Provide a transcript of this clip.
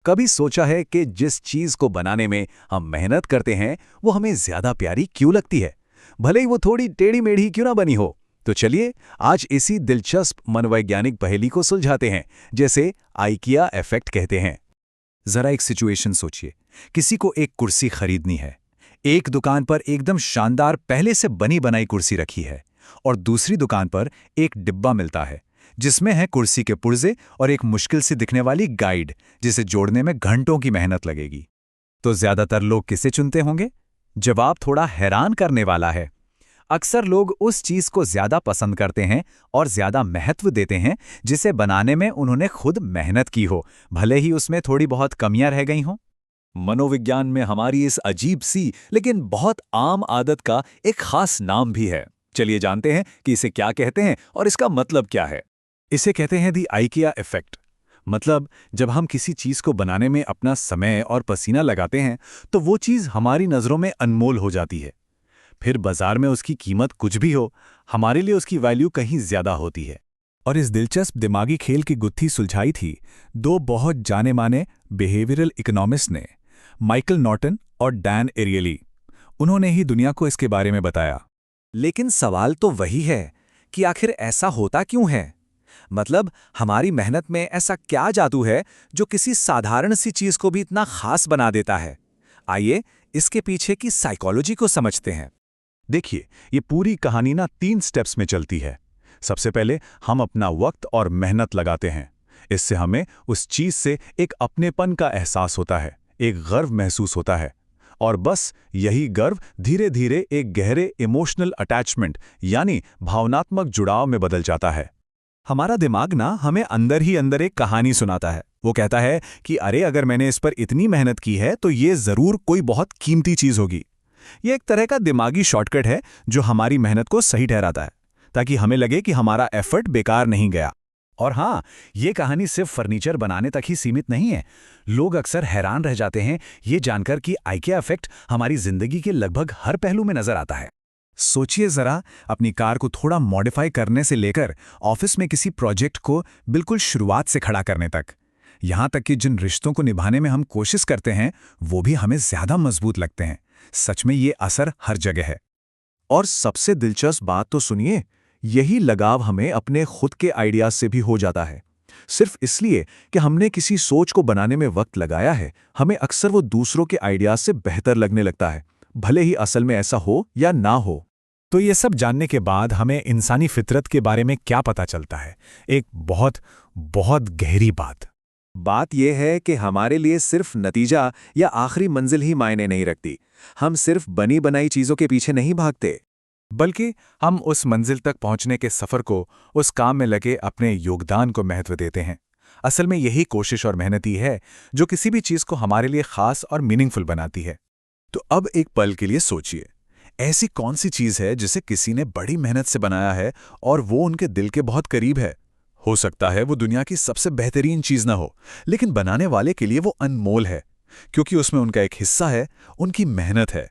कभी सोचा है कि जिस चीज को बनाने में हम मेहनत करते हैं वो हमें ज्यादा प्यारी क्यों लगती है, भले ही वो थोड़ी टेढ़ी मेढ़ी क्यों ना बनी हो। तो चलिए आज इसी दिलचस्प मनोवैज्ञानिक पहेली को सुलझाते हैं, जैसे आइकिया इफेक्ट कहते हैं। जरा एक सिचुएशन सोचिए। किसी को एक कुर्सी खरीदनी है। एक दुकान पर एकदम शानदार पहले से बनी बनाई कुर्सी रखी है और दूसरी दुकान पर एक डिब्बा मिलता है जिसमें है कुर्सी के पुर्जे और एक मुश्किल से दिखने वाली गाइड, जिसे जोड़ने में घंटों की मेहनत लगेगी। तो ज्यादातर लोग किसे चुनते होंगे? जवाब थोड़ा हैरान करने वाला है। अक्सर लोग उस चीज को ज्यादा पसंद करते हैं और ज्यादा महत्व देते हैं जिसे बनाने में उन्होंने खुद मेहनत की हो, भले ही उसमें थोड़ी बहुत कमियां रह गई हों। मनोविज्ञान में हमारी इस अजीब सी लेकिन बहुत आम आदत का एक खास नाम भी है। चलिए जानते हैं कि इसे क्या कहते हैं और इसका मतलब क्या है। इसे कहते हैं दी आइकिया इफेक्ट। मतलब जब हम किसी चीज को बनाने में अपना समय और पसीना लगाते हैं तो वो चीज हमारी नजरों में अनमोल हो जाती है। फिर बाजार में उसकी कीमत कुछ भी हो, हमारे लिए उसकी वैल्यू कहीं ज्यादा होती है। और इस दिलचस्प दिमागी खेल की गुत्थी सुलझाई थी दो बहुत जाने माने बिहेवियरल इकोनॉमिस्ट ने, माइकल नॉर्टन और डैन एरियली। उन्होंने ही दुनिया को इसके बारे में बताया। लेकिन सवाल तो वही है कि आखिर ऐसा होता क्यों है? मतलब हमारी मेहनत में ऐसा क्या जादू है जो किसी साधारण सी चीज को भी इतना खास बना देता है? आइए इसके पीछे की साइकोलॉजी को समझते हैं। देखिए, ये पूरी कहानी ना 3 स्टेप्स में चलती है। सबसे पहले हम अपना वक्त और मेहनत लगाते हैं। इससे हमें उस चीज से एक अपनेपन का एहसास होता है, एक गर्व महसूस होता है। और बस यही गर्व धीरे धीरे एक गहरे इमोशनल अटैचमेंट यानी भावनात्मक जुड़ाव में बदल जाता है। हमारा दिमाग ना हमें अंदर ही अंदर एक कहानी सुनाता है। वो कहता है कि अरे अगर मैंने इस पर इतनी मेहनत की है तो ये जरूर कोई बहुत कीमती चीज होगी। ये एक तरह का दिमागी शॉर्टकट है जो हमारी मेहनत को सही ठहराता है, ताकि हमें लगे कि हमारा एफर्ट बेकार नहीं गया। और हाँ, ये कहानी सिर्फ फर्नीचर बनाने तक ही सीमित नहीं है। लोग अक्सर हैरान रह जाते हैं ये जानकर कि आइकिया इफेक्ट हमारी जिंदगी के लगभग हर पहलू में नजर आता है। सोचिए जरा, अपनी कार को थोड़ा मॉडिफाई करने से लेकर ऑफिस में किसी प्रोजेक्ट को बिल्कुल शुरुआत से खड़ा करने तक। यहां तक कि जिन रिश्तों को निभाने में हम कोशिश करते हैं वो भी हमें ज्यादा मजबूत लगते हैं। सच में ये असर हर जगह है। और सबसे दिलचस्प बात तो सुनिए, यही लगाव हमें अपने खुद के आइडियाज से भी हो जाता है। सिर्फ इसलिए कि हमने किसी सोच को बनाने में वक्त लगाया है, हमें अक्सर वो दूसरों के आइडियाज से बेहतर लगने लगता है, भले ही असल में ऐसा हो या ना हो। तो ये सब जानने के बाद हमें इंसानी फितरत के बारे में क्या पता चलता है? एक बहुत बहुत गहरी बात यह है कि हमारे लिए सिर्फ नतीजा या आखिरी मंजिल ही मायने नहीं रखती। हम सिर्फ बनी बनाई चीजों के पीछे नहीं भागते, बल्कि हम उस मंजिल तक पहुंचने के सफर को, उस काम में लगे अपने योगदान को महत्व देते हैं। असल में यही कोशिश और मेहनत ही है जो किसी भी चीज को हमारे लिए खास और मीनिंगफुल बनाती है। तो अब एक पल के लिए सोचिए, ऐसी कौन सी चीज है जिसे किसी ने बड़ी मेहनत से बनाया है और वो उनके दिल के बहुत करीब है? हो सकता है वो दुनिया की सबसे बेहतरीन चीज ना हो, लेकिन बनाने वाले के लिए वो अनमोल है, क्योंकि उसमें उनका एक हिस्सा है, उनकी मेहनत है।